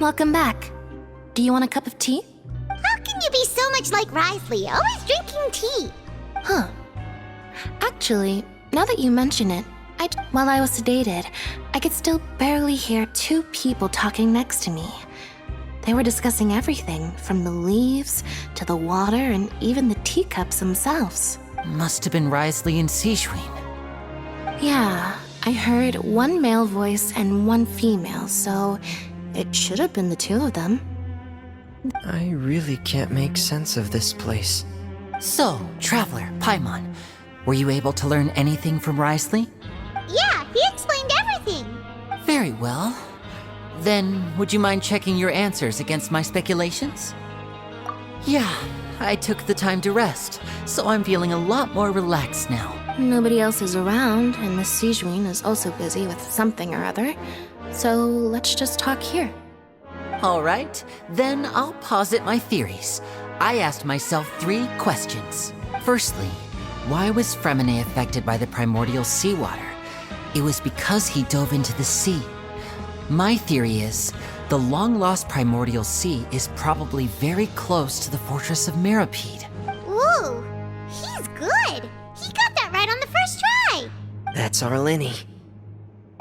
Welcome back. Do you want a cup of tea? How can you be so much like Risley, always drinking tea? Huh. Actually, now that you mention it, while I was sedated, I could still barely hear two people talking next to me. They were discussing everything, from the leaves to the water and even the teacups themselves. Must have been Risley and Sijwin. Yeah, I heard one male voice and one female, so it should have been the two of them. I really can't make sense of this place. So, Traveler, Paimon, were you able to learn anything from Risley? Yeah, he explained everything. Very well. Then, would you mind checking your answers against my speculations? Yeah, I took the time to rest, so I'm feeling a lot more relaxed now. Nobody else is around, and Miss Sijwin is also busy with something or other. So let's just talk here. All right, then I'll posit my theories. I asked myself 3 questions. Firstly, why was Fremine affected by the primordial seawater? It was because he dove into the sea. My theory is, the long-lost primordial sea is probably very close to the fortress of Mirapede. Ooh, he's good. He got that right on the first try. That's our Linny.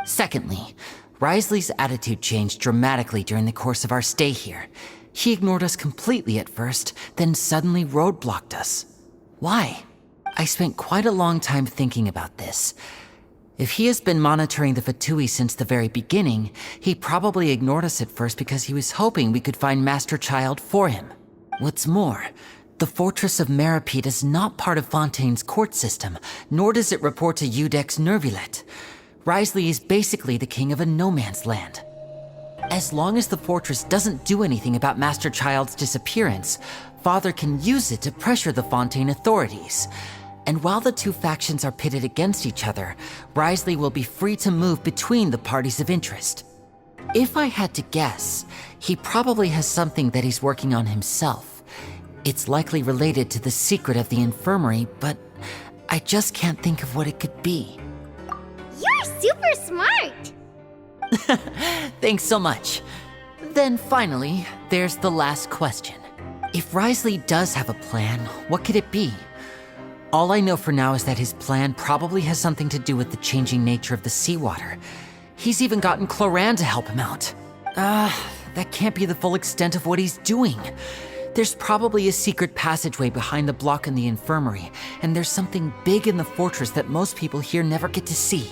Secondly, Risley's attitude changed dramatically during the course of our stay here. He ignored us completely at first, then suddenly roadblocked us. Why? I spent quite a long time thinking about this. If he has been monitoring the Fatui since the very beginning, he probably ignored us at first because he was hoping we could find Master Child for him. What's more, the Fortress of Mirapede is not part of Fontaine's court system, nor does it report to Udex Nervulet. Risley is basically the king of a no-man's land. As long as the fortress doesn't do anything about Master Child's disappearance, Father can use it to pressure the Fontaine authorities. And while the two factions are pitted against each other, Risley will be free to move between the parties of interest. If I had to guess, he probably has something that he's working on himself. It's likely related to the secret of the infirmary, but I just can't think of what it could be. You're super smart. Thanks so much. Then finally, there's the last question. If Risley does have a plan, what could it be? All I know for now is that his plan probably has something to do with the changing nature of the seawater. He's even gotten Cloran to help him out. That can't be the full extent of what he's doing. There's probably a secret passageway behind the block in the infirmary, and there's something big in the fortress that most people here never get to see.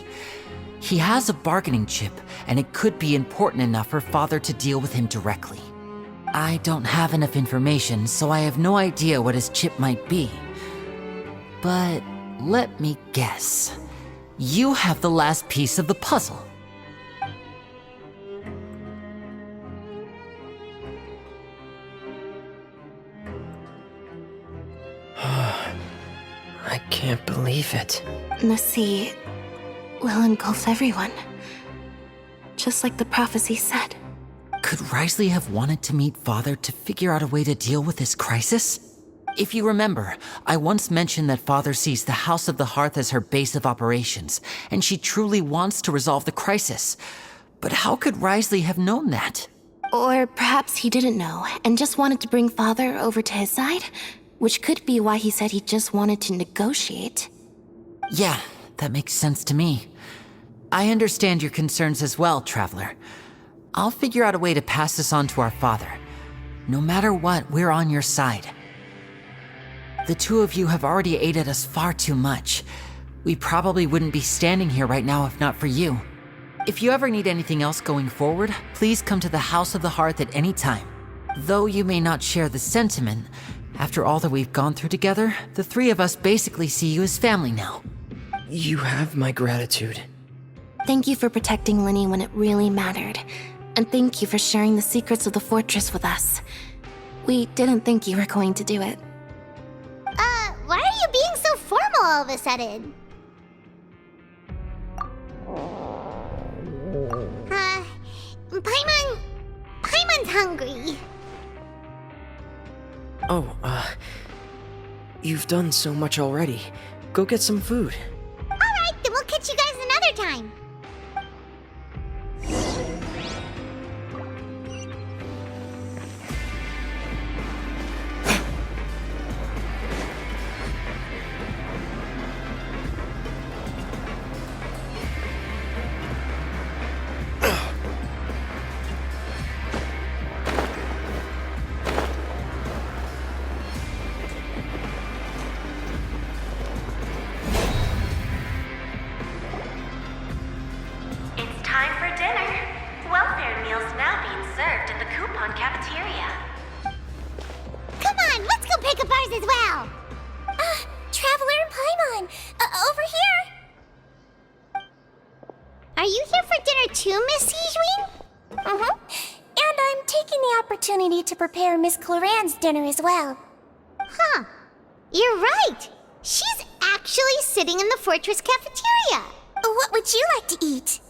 He has a bargaining chip, and it could be important enough for Father to deal with him directly. I don't have enough information, so I have no idea what his chip might be. But let me guess. You have the last piece of the puzzle. I can't believe it. The sea will engulf everyone. Just like the prophecy said. Could Risley have wanted to meet Father to figure out a way to deal with this crisis? If you remember, I once mentioned that Father sees the House of the Hearth as her base of operations, and she truly wants to resolve the crisis. But how could Risley have known that? Or perhaps he didn't know and just wanted to bring Father over to his side, which could be why he said he just wanted to negotiate. Yeah, that makes sense to me. I understand your concerns as well, Traveler. I'll figure out a way to pass this on to our father. No matter what, we're on your side. The two of you have already aided us far too much. We probably wouldn't be standing here right now if not for you. If you ever need anything else going forward, please come to the House of the Hearth at any time. Though you may not share the sentiment, after all that we've gone through together, the three of us basically see you as family now. You have my gratitude. Thank you for protecting Linny when it really mattered. And thank you for sharing the secrets of the fortress with us. We didn't think you were going to do it. Why are you being so formal all of a sudden? Paimon's hungry. Oh, you've done so much already. Go get some food. Alright, then we'll catch you guys another time. It's time for dinner. Welfare meals now being served in the coupon cafeteria. Come on, let's go pick up ours as well. Traveler and Paimon, over here. Are you here for dinner too, Miss Sijwin? Mm-hmm. And I'm taking the opportunity to prepare Miss Cloran's dinner as well. Huh. You're right. She's actually sitting in the fortress cafeteria. What would you like to eat?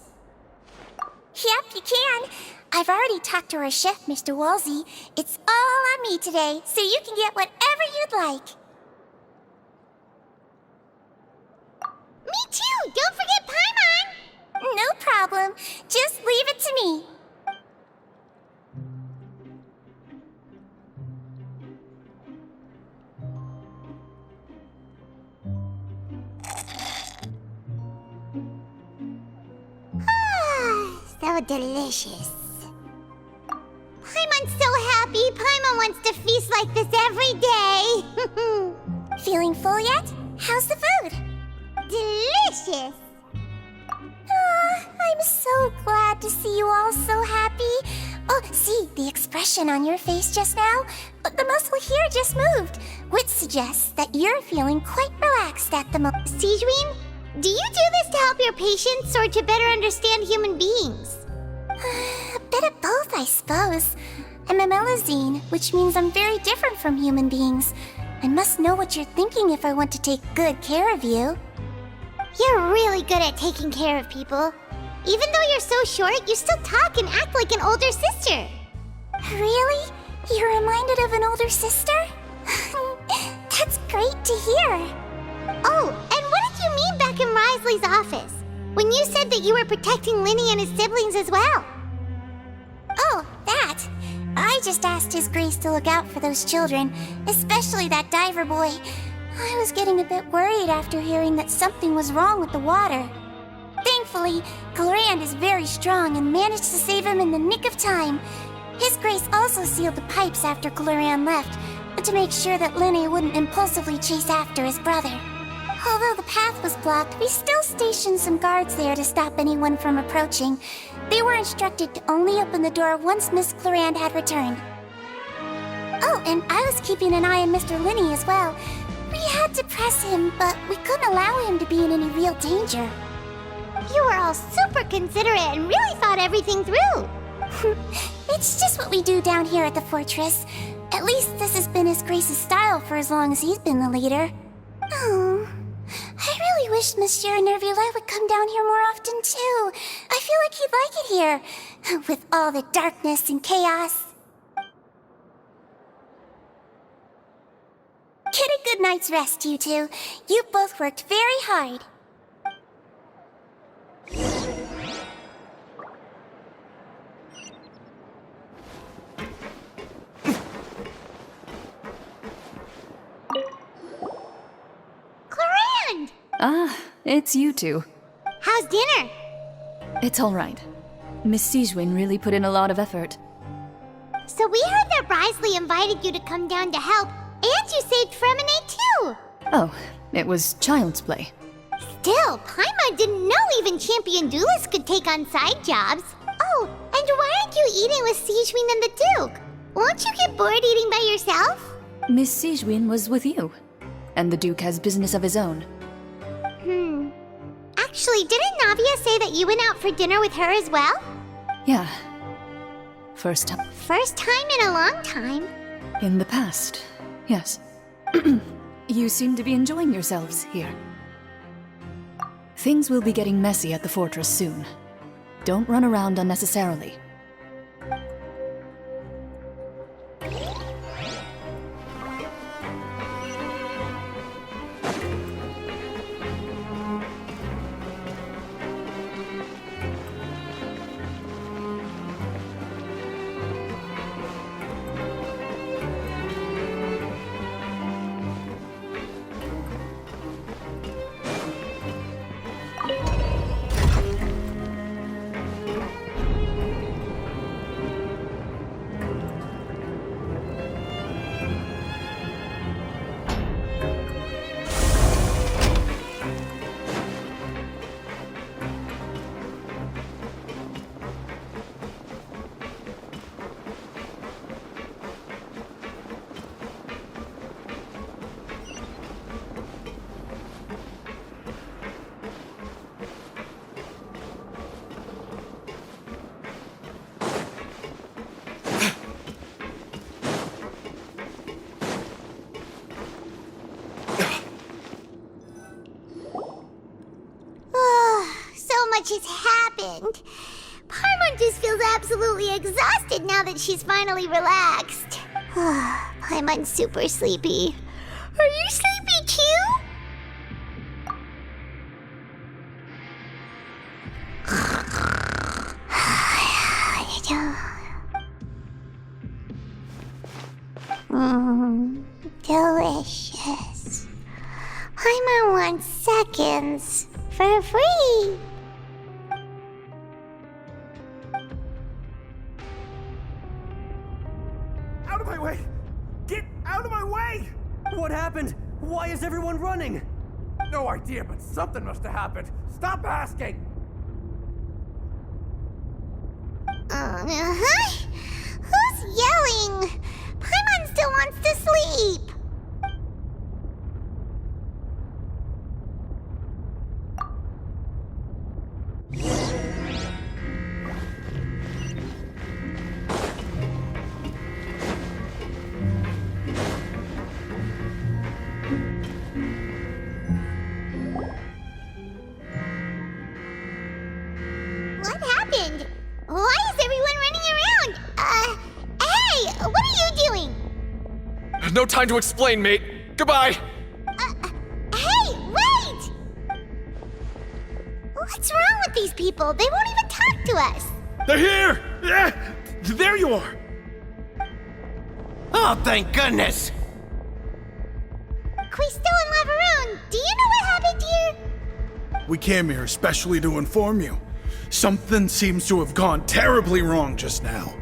Yep, you can. I've already talked to our chef, Mr. Wolsey. It's all on me today, so you can get whatever you'd like. Me too! Don't forget Paimon! No problem. Just leave it to me. So delicious. Paimon's so happy. Paimon wants to feast like this every day. Feeling full yet? How's the food? Delicious. I'm so glad to see you all so happy. Oh, see, the expression on your face just now? The muscle here just moved, which suggests that you're feeling quite relaxed at the moment. Sijwin, do you do this to help your patients or to better understand human beings? A bit of both, I suppose. I'm a Melazine, which means I'm very different from human beings. I must know what you're thinking if I want to take good care of you. You're really good at taking care of people. Even though you're so short, you still talk and act like an older sister. Really? You're reminded of an older sister? That's great to hear. Oh, and what did you mean back in Risley's office? When you said that you were protecting Linny and his siblings as well. Oh, that. I just asked His Grace to look out for those children, especially that diver boy. I was getting a bit worried after hearing that something was wrong with the water. Thankfully, Clorand is very strong and managed to save him in the nick of time. His Grace also sealed the pipes after Clorand left, to make sure that Linny wouldn't impulsively chase after his brother. Although the path was blocked, we still stationed some guards there to stop anyone from approaching. They were instructed to only open the door once Miss Clorand had returned. Oh, and I was keeping an eye on Mr. Linny as well. We had to press him, but we couldn't allow him to be in any real danger. You were all super considerate and really thought everything through. It's just what we do down here at the fortress. At least this has been His Grace's style for as long as he's been the leader. Oh, I really wish Monsieur Nervula would come down here more often too. I feel like he'd like it here, with all the darkness and chaos. Get a good night's rest, you two. You both worked very hard. Clorand! Ah, it's you two. How's dinner? It's all right. Miss Sijwin really put in a lot of effort. So we heard that Risley invited you to come down to help, and you saved Fremonade too! Oh, it was child's play. Still, Paimon didn't know even champion duelists could take on side jobs. Oh, and why aren't you eating with Sijwin and the Duke? Won't you get bored eating by yourself? Miss Sijwin was with you, and the Duke has business of his own. Actually, didn't Navia say that you went out for dinner with her as well? Yeah. First time. First time in a long time. In the past, yes. You seem to be enjoying yourselves here. Things will be getting messy at the fortress soon. Don't run around unnecessarily. Much has happened. Paimon just feels absolutely exhausted now that she's finally relaxed. Paimon's super sleepy. Are you sleepy too? Delicious. Paimon wants seconds for free. Out of my way! Get out of my way! What happened? Why is everyone running? No idea, but something must have happened. Stop asking! Who's yelling? Paimon still wants to sleep. What happened? Why is everyone running around? Hey, what are you doing? No time to explain, mate. Goodbye! Hey, wait! What's wrong with these people? They won't even talk to us. They're here! Yeah! There you are! Oh, thank goodness! Quisto and Lavaroon, do you know what happened here? We came here especially to inform you. Something seems to have gone terribly wrong just now.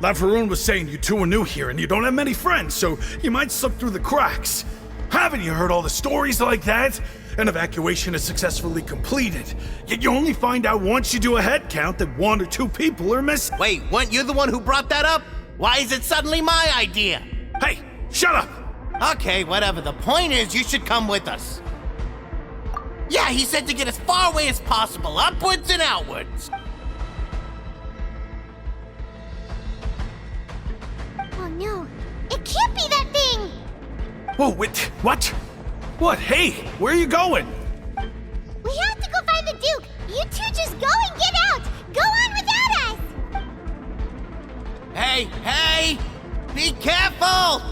Lavaroon was saying you two are new here and you don't have many friends, so you might slip through the cracks. Haven't you heard all the stories like that? An evacuation is successfully completed, yet you only find out once you do a head count that 1 or 2 people are missing. Wait, weren't you the one who brought that up? Why is it suddenly my idea? Hey, shut up! Okay, whatever. The point is, you should come with us. Yeah, he said to get as far away as possible, upwards and outwards. Oh no, it can't be that thing! Whoa, wait, what? What? Hey, where are you going? We have to go find the Duke! You two just go and get out! Go on without us! Hey, hey! Be careful!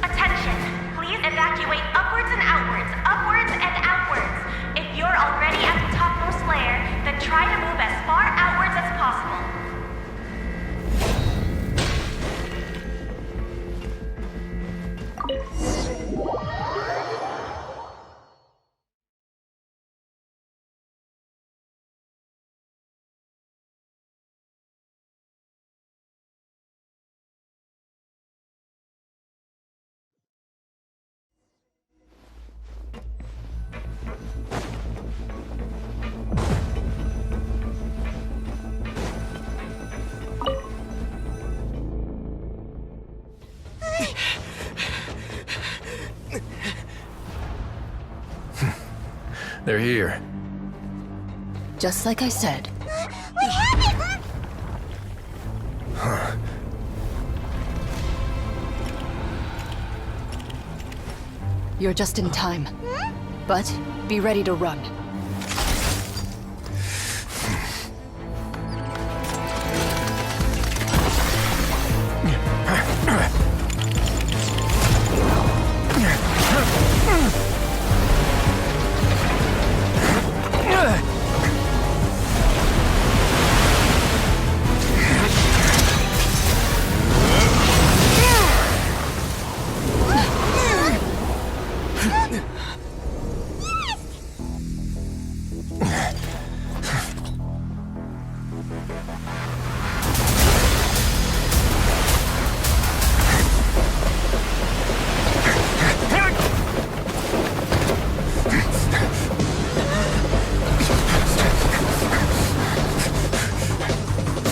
Attention! Please evacuate upwards and outwards, upwards and outwards. If you're already at the topmost layer, then try to move as far outwards as possible. They're here. Just like I said. What happened? You're just in time. But be ready to run.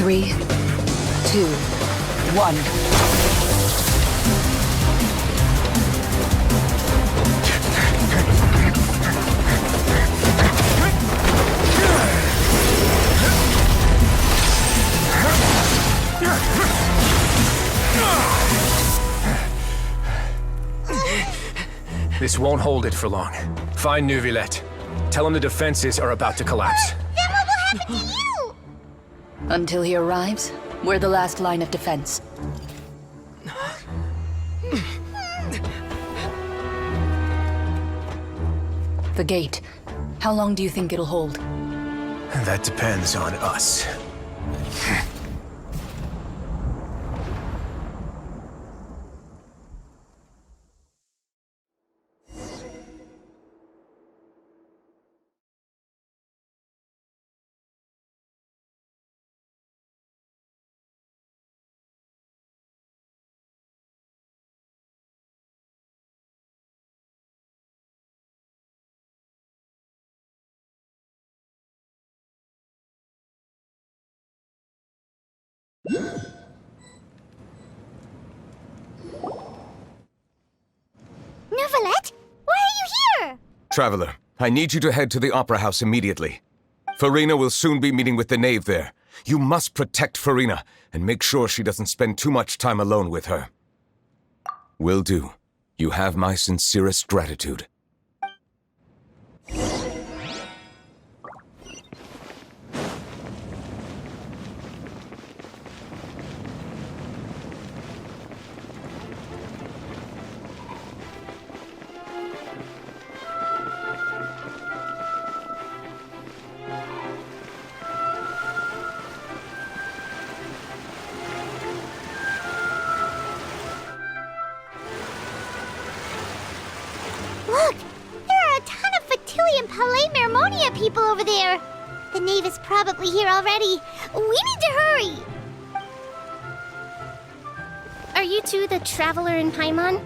Three, two, one. This won't hold it for long. Find Neuvillette. Tell him the defenses are about to collapse. Then what will happen to you? Until he arrives, we're the last line of defense. The gate. How long do you think it'll hold? That depends on us. Neuvillette? Why are you here? Traveler, I need you to head to the Opera House immediately. Farina will soon be meeting with the knave there. You must protect Farina and make sure she doesn't spend too much time alone with her. Will do. You have my sincerest gratitude. Look! There are a ton of Fatui Palais Mermonia people over there! The knave is probably here already. We need to hurry! Are you two the traveler in Paimon?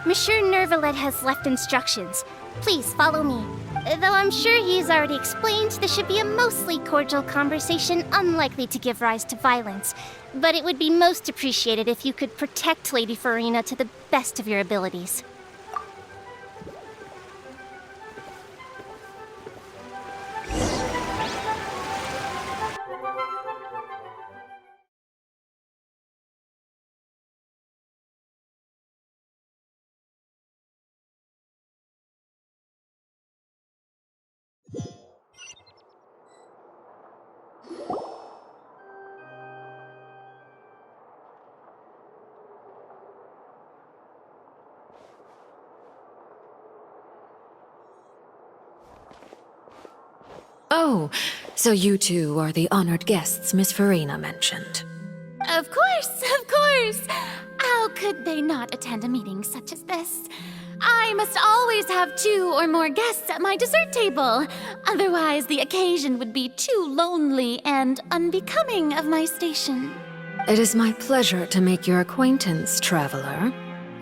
Monsieur Neuvillette has left instructions. Please follow me. Though I'm sure he's already explained, this should be a mostly cordial conversation, unlikely to give rise to violence. But it would be most appreciated if you could protect Lady Farina to the best of your abilities. Oh, so you two are the honored guests Miss Farina mentioned. Of course, of course! How could they not attend a meeting such as this? I must always have 2 or more guests at my dessert table. Otherwise, the occasion would be too lonely and unbecoming of my station. It is my pleasure to make your acquaintance, traveler.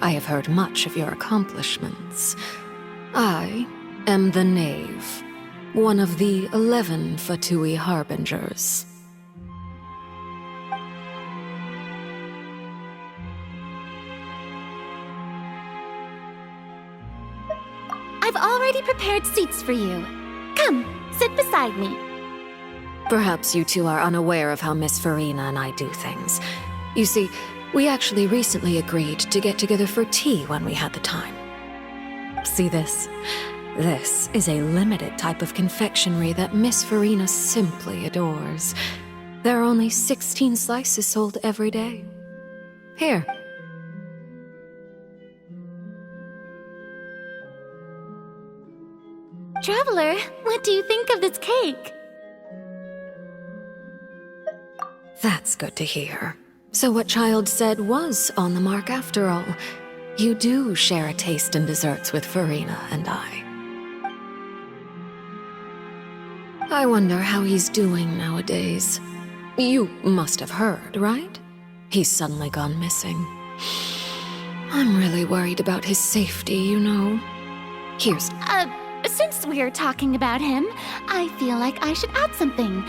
I have heard much of your accomplishments. I am the knave, one of the 11 Fatui Harbingers. I've already prepared seats for you. Come, sit beside me. Perhaps you two are unaware of how Miss Farina and I do things. You see, we actually recently agreed to get together for tea when we had the time. See this? This is a limited type of confectionery that Miss Farina simply adores. There are only 16 slices sold every day. Here. Traveler, what do you think of this cake? That's good to hear. So what Child said was on the mark after all. You do share a taste in desserts with Farina and I. I wonder how he's doing nowadays. You must have heard, right? He's suddenly gone missing. I'm really worried about his safety, you know. Here's... Since we're talking about him, I feel like I should add something.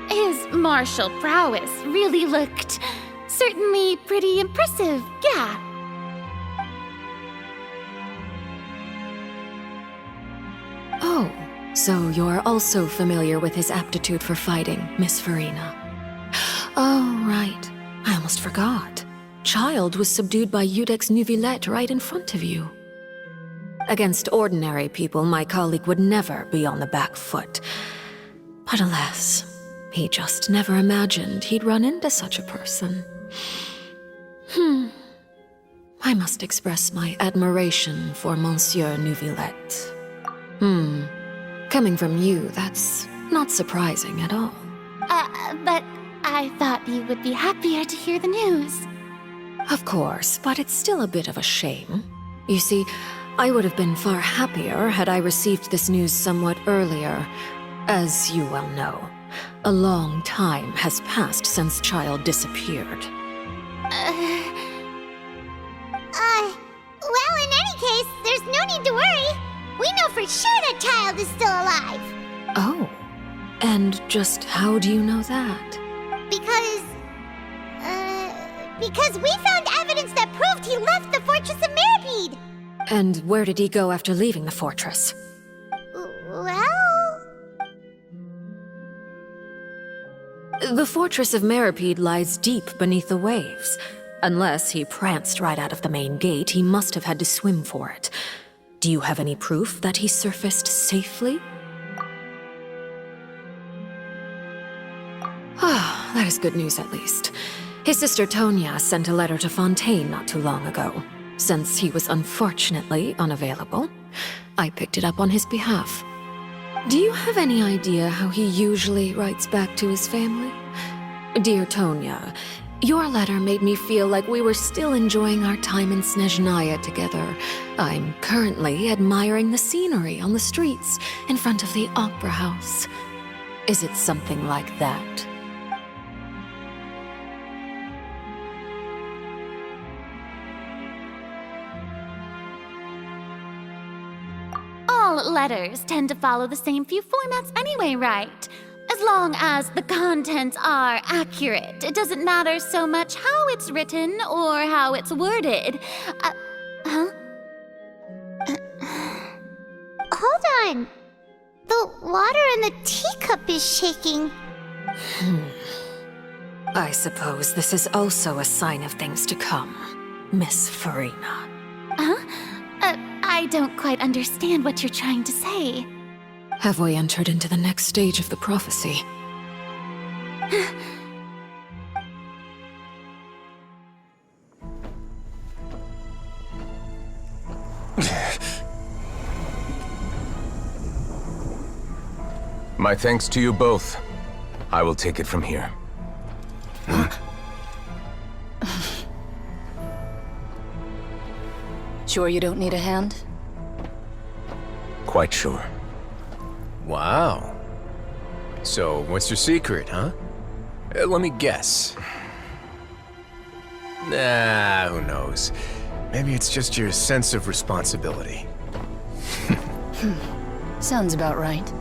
His martial prowess really looked... certainly pretty impressive, yeah. Oh, so you're also familiar with his aptitude for fighting, Miss Farina. Oh, right. I almost forgot. Child was subdued by Iudex Neuvillette right in front of you. Against ordinary people, my colleague would never be on the back foot. But alas, he just never imagined he'd run into such a person. I must express my admiration for Monsieur Neuvillette. Coming from you, that's not surprising at all. But I thought you would be happier to hear the news. Of course, but it's still a bit of a shame. You see, I would have been far happier had I received this news somewhat earlier. As you well know, a long time has passed since Child disappeared. Well, in any case, there's no need to worry. We know for sure that Child is still alive. Oh, and just how do you know that? Because we found evidence that proved he left the Fortress of Meripede. And where did he go after leaving the fortress? Well... The Fortress of Meripede lies deep beneath the waves. Unless he pranced right out of the main gate, he must have had to swim for it. Do you have any proof that he surfaced safely? Ah, that is good news at least. His sister Tonya sent a letter to Fontaine not too long ago. Since he was unfortunately unavailable, I picked it up on his behalf. Do you have any idea how he usually writes back to his family? Dear Tonya, your letter made me feel like we were still enjoying our time in Snezhnaya together. I'm currently admiring the scenery on the streets in front of the Opera House. Is it something like that? All letters tend to follow the same few formats anyway, right? As long as the contents are accurate, it doesn't matter so much how it's written or how it's worded. Huh? Hold on. The water in the teacup is shaking. I suppose this is also a sign of things to come, Miss Farina. Huh? I don't quite understand what you're trying to say. Have we entered into the next stage of the prophecy? My thanks to you both. I will take it from here. Sure you don't need a hand? Quite sure. Wow. So, what's your secret, huh? Let me guess. Nah, who knows? Maybe it's just your sense of responsibility. Sounds about right.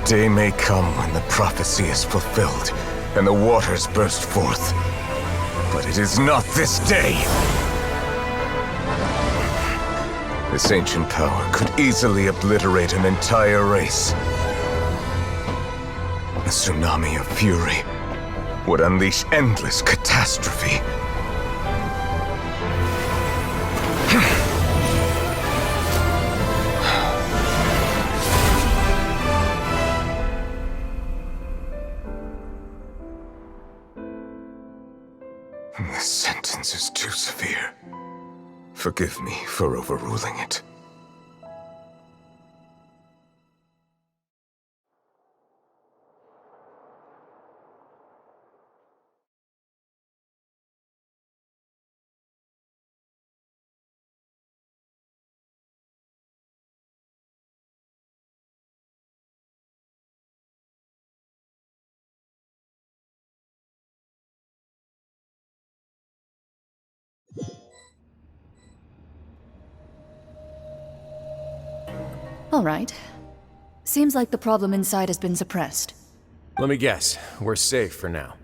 day may come when the prophecy is fulfilled and the waters burst forth. But it is not this day! This ancient power could easily obliterate an entire race. A tsunami of fury would unleash endless catastrophe. This sentence is too severe. Forgive me for overruling it. All right. Seems like the problem inside has been suppressed. Let me guess, we're safe for now.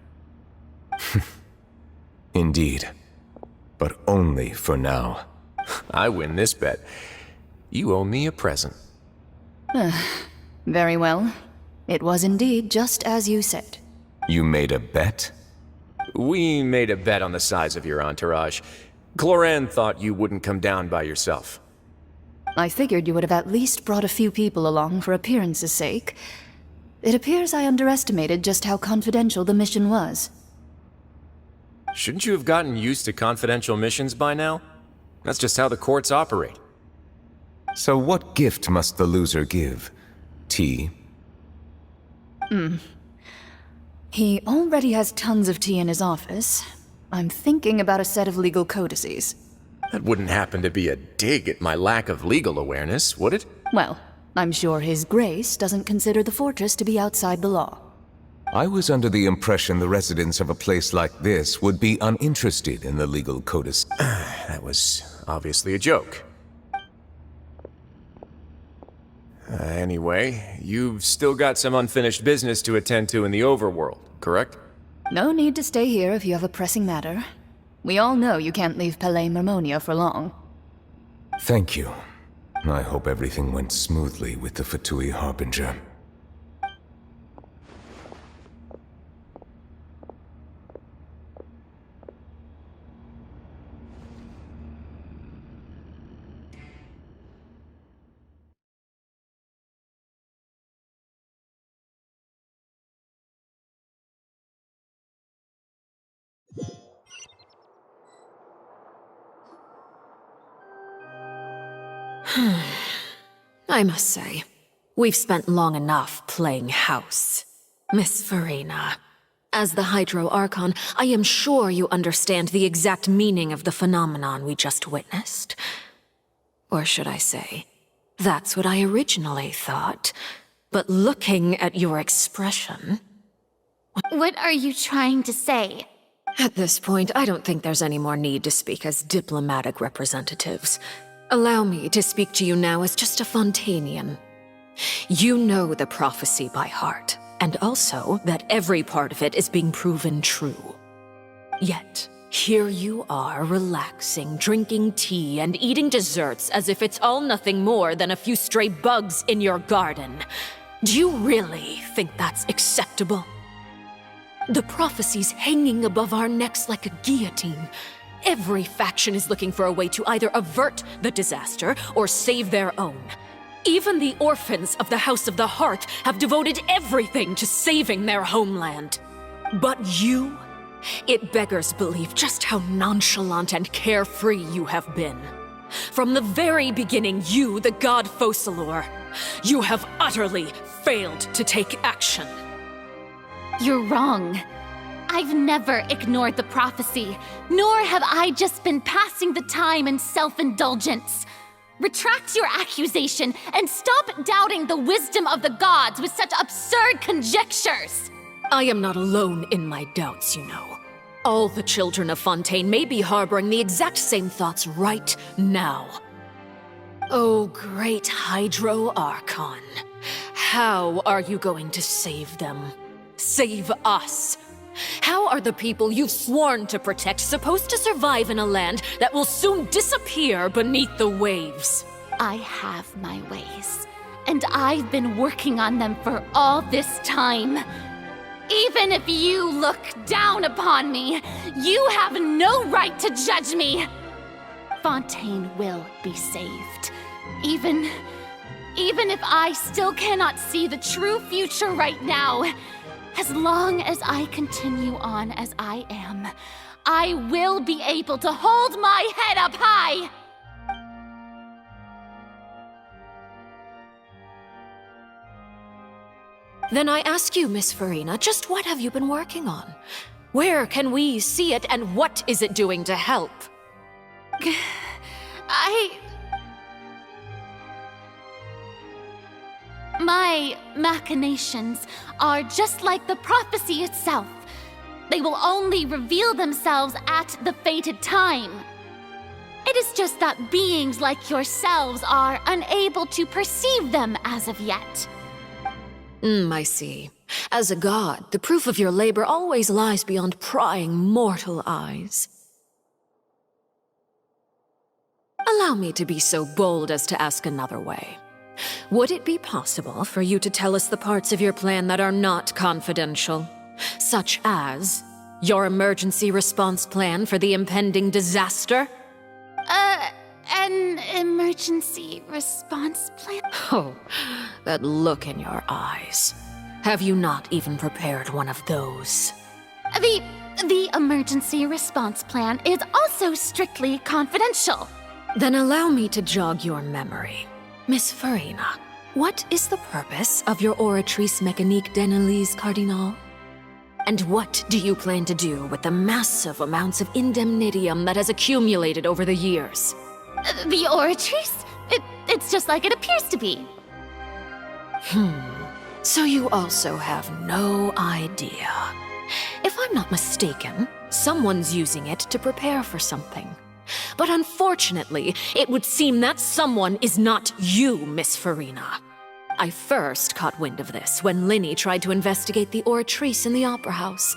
Indeed. But only for now. I win this bet. You owe me a present. Very well. It was indeed just as you said. You made a bet? We made a bet on the size of your entourage. Cloran thought you wouldn't come down by yourself. I figured you would have at least brought a few people along for appearance's sake. It appears I underestimated just how confidential the mission was. Shouldn't you have gotten used to confidential missions by now? That's just how the courts operate. So what gift must the loser give? Tea? He already has tons of tea in his office. I'm thinking about a set of legal codices. That wouldn't happen to be a dig at my lack of legal awareness, would it? Well, I'm sure His Grace doesn't consider the fortress to be outside the law. I was under the impression the residents of a place like this would be uninterested in the legal codice. That was obviously a joke. Anyway, you've still got some unfinished business to attend to in the overworld, correct? No need to stay here if you have a pressing matter. We all know you can't leave Palais Mermonia for long. Thank you. I hope everything went smoothly with the Fatui Harbinger. I must say, we've spent long enough playing house. Miss Farina, as the Hydro Archon, I am sure you understand the exact meaning of the phenomenon we just witnessed. Or should I say, that's what I originally thought. But looking at your expression... What are you trying to say? At this point, I don't think there's any more need to speak as diplomatic representatives. Allow me to speak to you now as just a Fontainian. You know the prophecy by heart, and also that every part of it is being proven true. Yet, here you are relaxing, drinking tea, and eating desserts as if it's all nothing more than a few stray bugs in your garden. Do you really think that's acceptable? The prophecy's hanging above our necks like a guillotine. Every faction is looking for a way to either avert the disaster or save their own. Even the orphans of the House of the Hearth have devoted everything to saving their homeland. But you? It beggars belief just how nonchalant and carefree you have been. From the very beginning, you, the god Focalor, you have utterly failed to take action. You're wrong. I've never ignored the prophecy, nor have I just been passing the time in self-indulgence. Retract your accusation and stop doubting the wisdom of the gods with such absurd conjectures! I am not alone in my doubts, you know. All the children of Fontaine may be harboring the exact same thoughts right now. Oh, great Hydro Archon. how are you going to save them? Save us? How are the people you've sworn to protect supposed to survive in a land that will soon disappear beneath the waves? I have my ways, and I've been working on them for all this time. Even if you look down upon me, you have no right to judge me. Fontaine will be saved. Even if I still cannot see the true future right now, as long as I continue on as I am, I will be able to hold my head up high! Then I ask you, Miss Farina, just what have you been working on? Where can we see it, and what is it doing to help? My machinations are just like the prophecy itself. They will only reveal themselves at the fated time. It is just that beings like yourselves are unable to perceive them as of yet. I see. As a god, the proof of your labor always lies beyond prying mortal eyes. Allow me to be so bold as to ask another way. Would it be possible for you to tell us the parts of your plan that are not confidential? Such as your emergency response plan for the impending disaster? An emergency response plan? Oh, that look in your eyes. Have you not even prepared one of those? The emergency response plan is also strictly confidential. Then allow me to jog your memory. Miss Farina, what is the purpose of your Oratrice Mécanique d'Analyse Cardinal? And what do you plan to do with the massive amounts of indemnitium that has accumulated over the years? The Oratrice? It's just like it appears to be. So you also have no idea. If I'm not mistaken, someone's using it to prepare for something. But unfortunately, it would seem that someone is not you, Miss Farina. I first caught wind of this when Linny tried to investigate the Oratrice in the Opera House.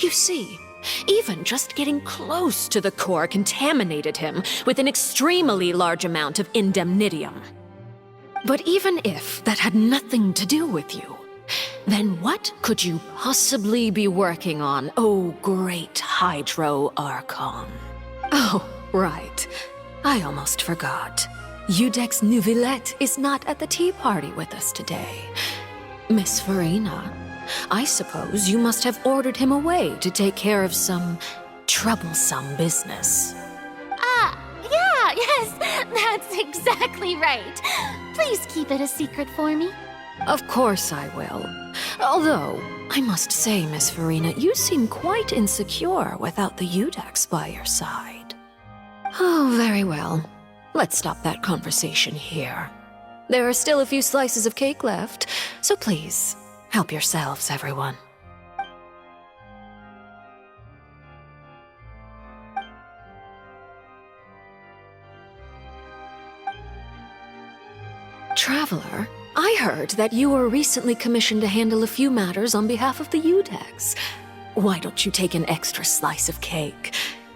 You see, even just getting close to the core contaminated him with an extremely large amount of indemnitium. But even if that had nothing to do with you, then what could you possibly be working on, oh great Hydro Archon? Oh, right. I almost forgot. Udex Neuvillette is not at the tea party with us today. Miss Farina, I suppose you must have ordered him away to take care of some troublesome business. Yes, that's exactly right. Please keep it a secret for me. Of course I will. Although, I must say, Miss Farina, you seem quite insecure without the Udex by your side. Oh, very well. Let's stop that conversation here. There are still a few slices of cake left, so please, help yourselves, everyone. Traveler, I heard that you were recently commissioned to handle a few matters on behalf of the Udex. Why don't you take an extra slice of cake?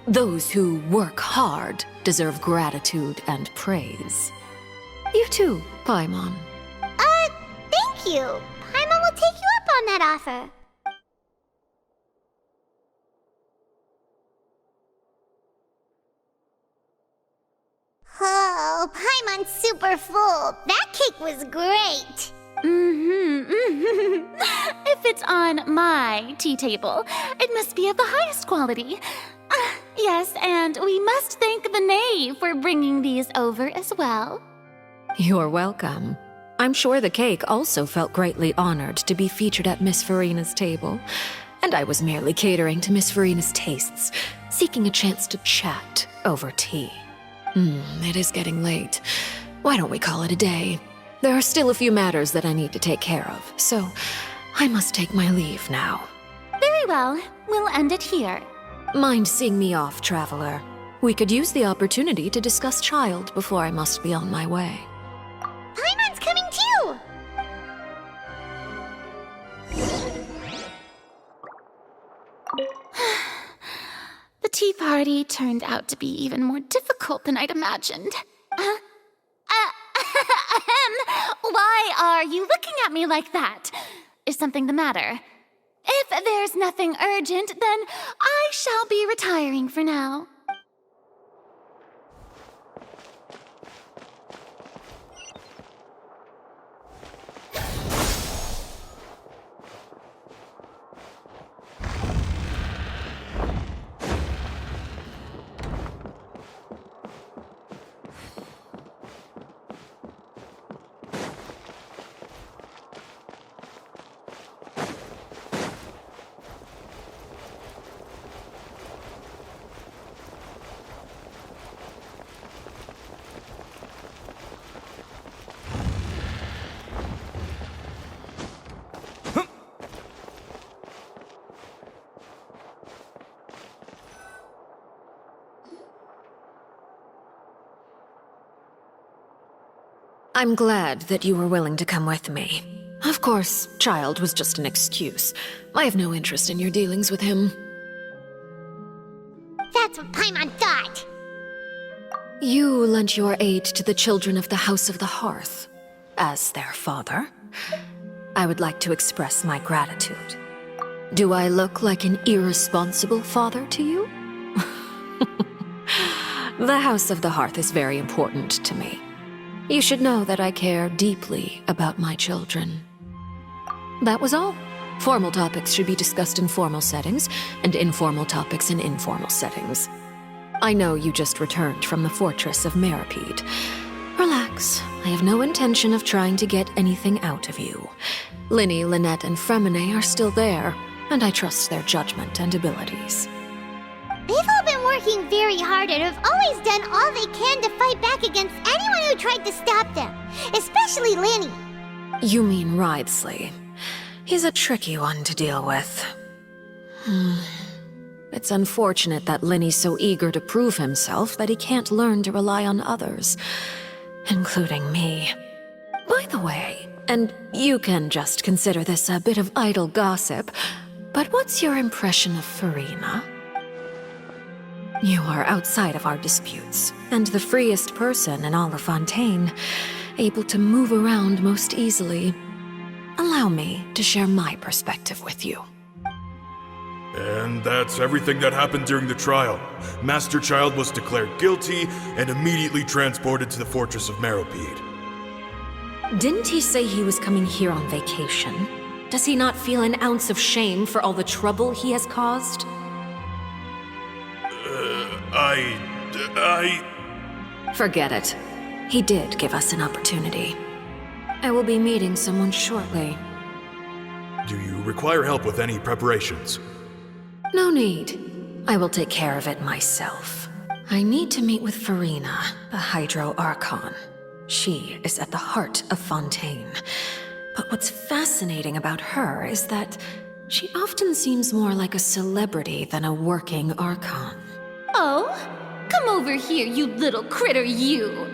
Those who work hard deserve gratitude and praise. You too, Paimon. Thank you. Paimon will take you up on that offer. Oh, Paimon's super full. That cake was great. If it's on my tea table, it must be of the highest quality. Yes, and we must thank the knave for bringing these over as well. You're welcome. I'm sure the cake also felt greatly honored to be featured at Miss Farina's table. And I was merely catering to Miss Farina's tastes, seeking a chance to chat over tea. It is getting late. Why don't we call it a day? There are still a few matters that I need to take care of, so I must take my leave now. Very well. We'll end it here. Mind seeing me off, Traveler? We could use the opportunity to discuss Child before I must be on my way. Paimon's coming too! tea party turned out to be even more difficult than I'd imagined. Why are you looking at me like that? Is something the matter? If there's nothing urgent, then I shall be retiring for now. I'm glad that you were willing to come with me. Of course, child was just an excuse. I have no interest in your dealings with him. That's what Paimon thought. You lent your aid to the children of the House of the Hearth. As their father, I would like to express my gratitude. Do I look like an irresponsible father to you? The House of the Hearth is very important to me. You should know that I care deeply about my children. That was all. Formal topics should be discussed in formal settings, and informal topics in informal settings. I know you just returned from the fortress of Meripede. Relax. I have no intention of trying to get anything out of you. Linny, Lynette, and Fremine are still there, and I trust their judgment and abilities. They've all been working very hard and have always done all they can to fight back against anyone who tried to stop them, especially Linny. You mean Wriothesley. He's a tricky one to deal with. It's unfortunate that Linny's so eager to prove himself that he can't learn to rely on others, including me. By the way, and you can just consider this a bit of idle gossip, but what's your impression of Furina? You are outside of our disputes, and the freest person in all of Fontaine, able to move around most easily. Allow me to share my perspective with you. And that's everything that happened during the trial. Master Child was declared guilty and immediately transported to the Fortress of Meripede. Didn't he say he was coming here on vacation? Does he not feel an ounce of shame for all the trouble he has caused? Forget it. He did give us an opportunity. I will be meeting someone shortly. Do you require help with any preparations? No need. I will take care of it myself. I need to meet with Furina, the Hydro Archon. She is at the heart of Fontaine. But what's fascinating about her is that she often seems more like a celebrity than a working Archon. Oh? Come over here, you little critter, you!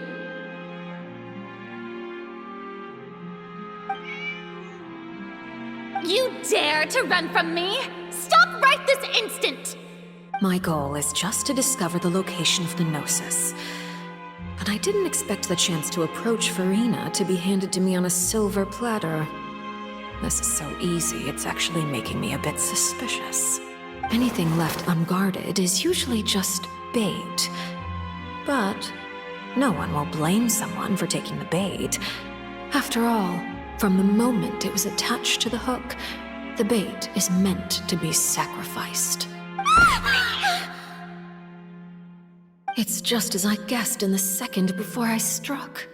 You dare to run from me? Stop right this instant! My goal is just to discover the location of the Gnosis. But I didn't expect the chance to approach Furina to be handed to me on a silver platter. This is so easy, it's actually making me a bit suspicious. Anything left unguarded is usually just bait. But no one will blame someone for taking the bait. After all, from the moment it was attached to the hook, the bait is meant to be sacrificed. It's just as I guessed in the second before I struck.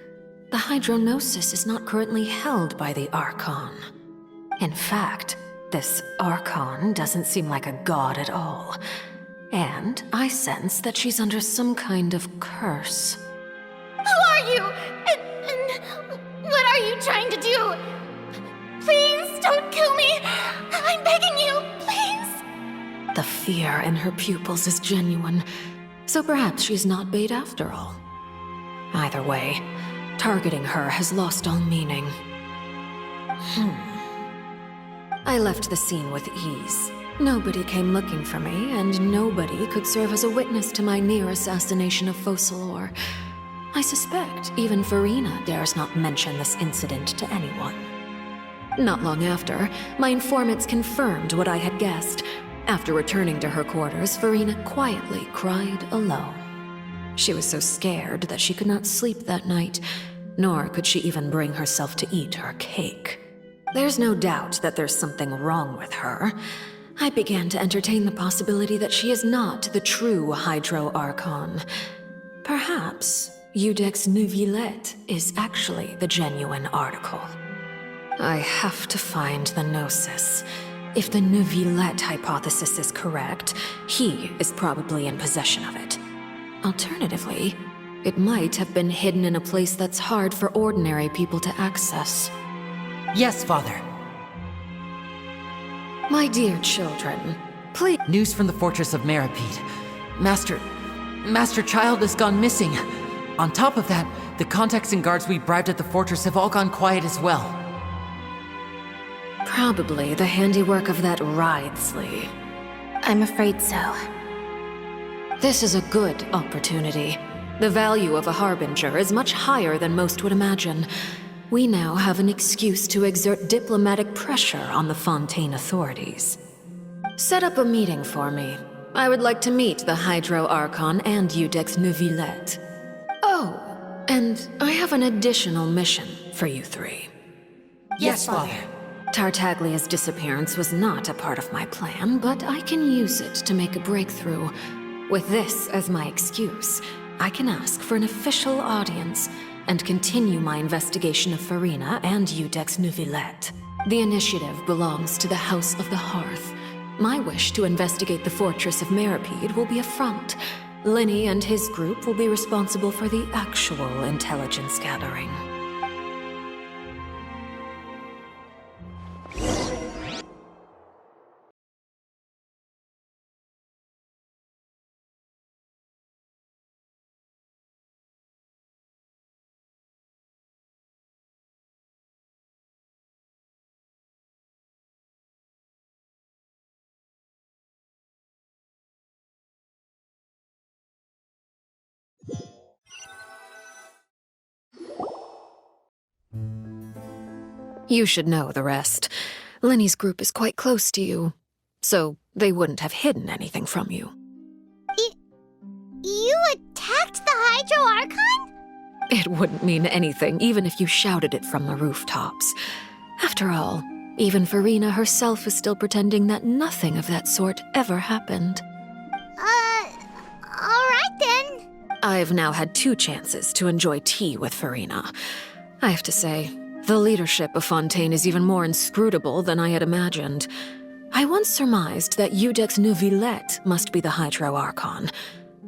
The Hydronosis is not currently held by the Archon. In fact, this Archon doesn't seem like a god at all. And I sense that she's under some kind of curse. Who are you? And what are you trying to do? Please don't kill me! I'm begging you, please! The fear in her pupils is genuine, so perhaps she's not bait after all. Either way, targeting her has lost all meaning. I left the scene with ease. Nobody came looking for me, and nobody could serve as a witness to my near assassination of Focalor. I suspect even Farina dares not mention this incident to anyone. Not long after, my informants confirmed what I had guessed. After returning to her quarters, Farina quietly cried alone. She was so scared that she could not sleep that night, nor could she even bring herself to eat her cake. There's no doubt that there's something wrong with her. I began to entertain the possibility that she is not the true Hydro Archon. Perhaps Iudex Neuvillette is actually the genuine article. I have to find the Gnosis. If the Neuvillette hypothesis is correct, he is probably in possession of it. Alternatively, it might have been hidden in a place that's hard for ordinary people to access. Yes, Father. My dear children, please— News from the fortress of Meropide. Master Child has gone missing. On top of that, the contacts and guards we bribed at the fortress have all gone quiet as well. Probably the handiwork of that Wriothesley. I'm afraid so. This is a good opportunity. The value of a harbinger is much higher than most would imagine. We now have an excuse to exert diplomatic pressure on the Fontaine authorities. Set up a meeting for me. I would like to meet the Hydro Archon and Iudex Neuvillette. Oh, and I have an additional mission for you three. Yes, Father. Tartaglia's disappearance was not a part of my plan, but I can use it to make a breakthrough. With this as my excuse, I can ask for an official audience and continue my investigation of Farina and Iudex Neuvillette. The initiative belongs to the House of the Hearth. My wish to investigate the fortress of Meropide will be a front. Linny and his group will be responsible for the actual intelligence gathering. You should know the rest. Linny's group is quite close to you, so they wouldn't have hidden anything from you. You attacked the Hydro Archon? It wouldn't mean anything, even if you shouted it from the rooftops. After all, even Farina herself is still pretending that nothing of that sort ever happened. Alright then. I've now had 2 chances to enjoy tea with Farina. I have to say, the leadership of Fontaine is even more inscrutable than I had imagined. I once surmised that Iudex Neuvillette must be the Hydro Archon,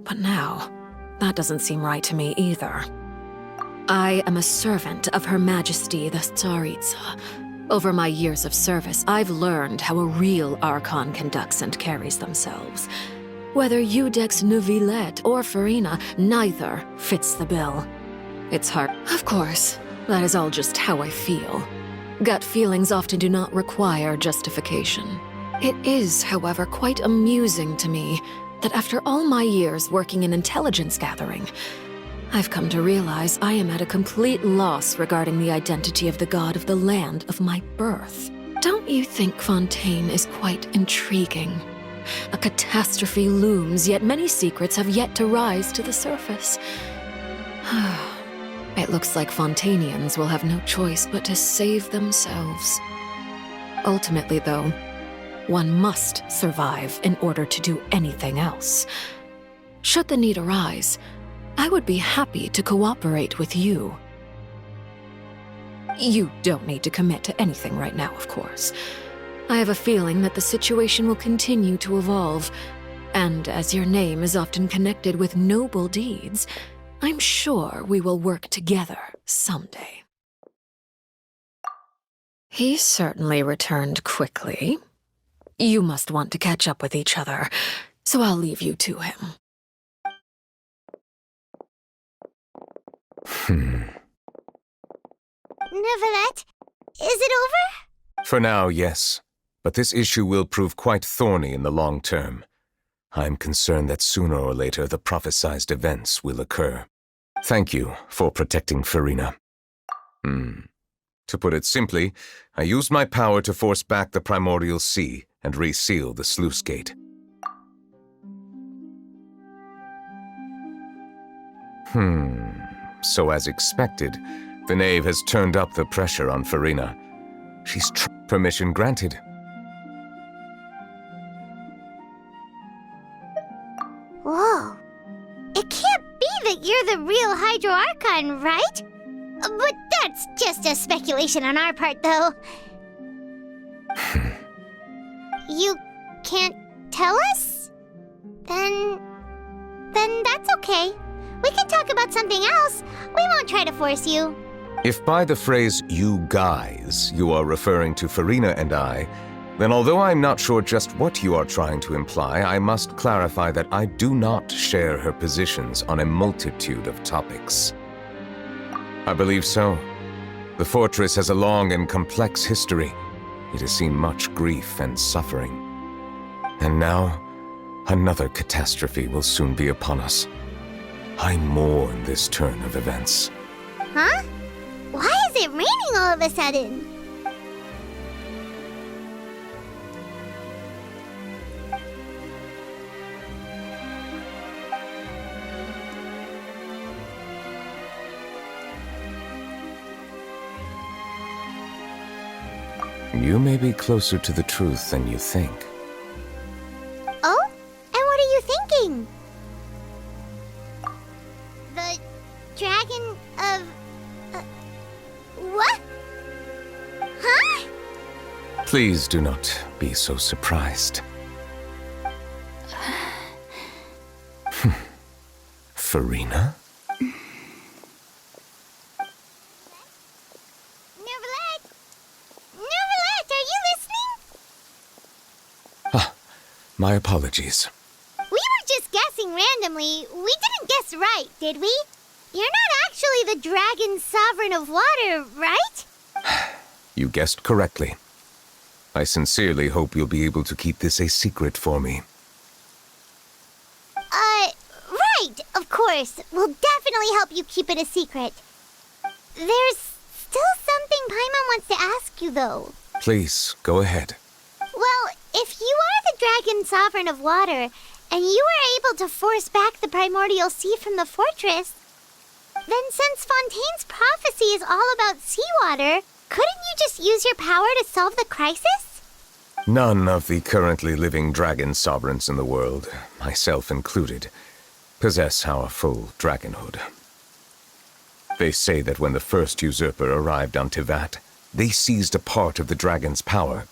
but now, that doesn't seem right to me either. I am a servant of Her Majesty the Tsaritsa. Over my years of service, I've learned how a real Archon conducts and carries themselves. Whether Iudex Neuvillette or Farina, neither fits the bill. It's hard. Of course, that is all just how I feel. Gut feelings often do not require justification. It is, however, quite amusing to me that after all my years working in intelligence gathering, I've come to realize I am at a complete loss regarding the identity of the god of the land of my birth. Don't you think Fontaine is quite intriguing? A catastrophe looms, yet many secrets have yet to rise to the surface. It looks like Fontainians will have no choice but to save themselves. Ultimately, though, one must survive in order to do anything else. Should the need arise, I would be happy to cooperate with you. You don't need to commit to anything right now, of course. I have a feeling that the situation will continue to evolve, and as your name is often connected with noble deeds, I'm sure we will work together someday. He certainly returned quickly. You must want to catch up with each other, so I'll leave you to him. Neuvillette, is it over? For now, yes. but this issue will prove quite thorny in the long term. I'm concerned that sooner or later the prophesized events will occur. Thank you for protecting Farina. To put it simply, I used my power to force back the primordial sea and reseal the sluice gate. So as expected, the knave has turned up the pressure on Farina. She's permission granted. Whoa. It can't be that you're the real Hydro Archon, right? But that's just a speculation on our part, though. You can't tell us? Then that's okay. We can talk about something else. We won't try to force you. If by the phrase, you guys, you are referring to Farina and I, then although I'm not sure just what you are trying to imply, I must clarify that I do not share her positions on a multitude of topics. I believe so. The fortress has a long and complex history. It has seen much grief and suffering. And now, another catastrophe will soon be upon us. I mourn this turn of events. Huh? Why is it raining all of a sudden? You may be closer to the truth than you think. Oh? And what are you thinking? The dragon of... what? Huh? Please do not be so surprised. Farina? My apologies. We were just guessing randomly. We didn't guess right, did we? You're not actually the dragon sovereign of water, right? You guessed correctly. I sincerely hope you'll be able to keep this a secret for me. Right, of course. We'll definitely help you keep it a secret. There's still something Paimon wants to ask you, though. Please, go ahead. Well, if you are the dragon sovereign of water, and you were able to force back the primordial sea from the fortress, then since Fontaine's prophecy is all about seawater, couldn't you just use your power to solve the crisis? None of the currently living dragon sovereigns in the world, myself included, possess our full dragonhood. They say that when the first usurper arrived on Tivat, they seized a part of the dragon's power.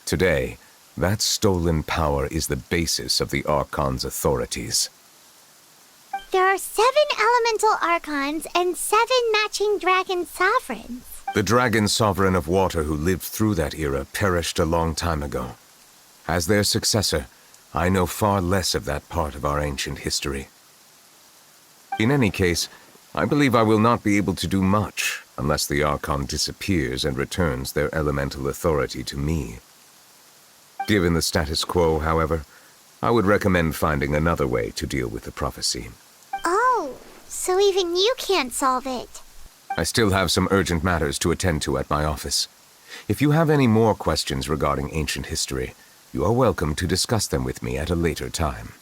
Today, that stolen power is the basis of the Archon's authorities. There are 7 elemental Archons and 7 matching dragon sovereigns. The dragon sovereign of water who lived through that era perished a long time ago. As their successor, I know far less of that part of our ancient history. In any case, I believe I will not be able to do much unless the Archon disappears and returns their elemental authority to me. Given the status quo, however, I would recommend finding another way to deal with the prophecy. Oh, so even you can't solve it. I still have some urgent matters to attend to at my office. If you have any more questions regarding ancient history, you are welcome to discuss them with me at a later time.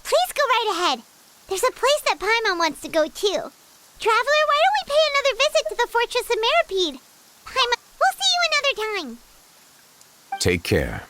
Please go right ahead. There's a place that Paimon wants to go too. Traveler, why don't we pay another visit to the Fortress of Meropide? Paimon, we'll see you another time. Take care.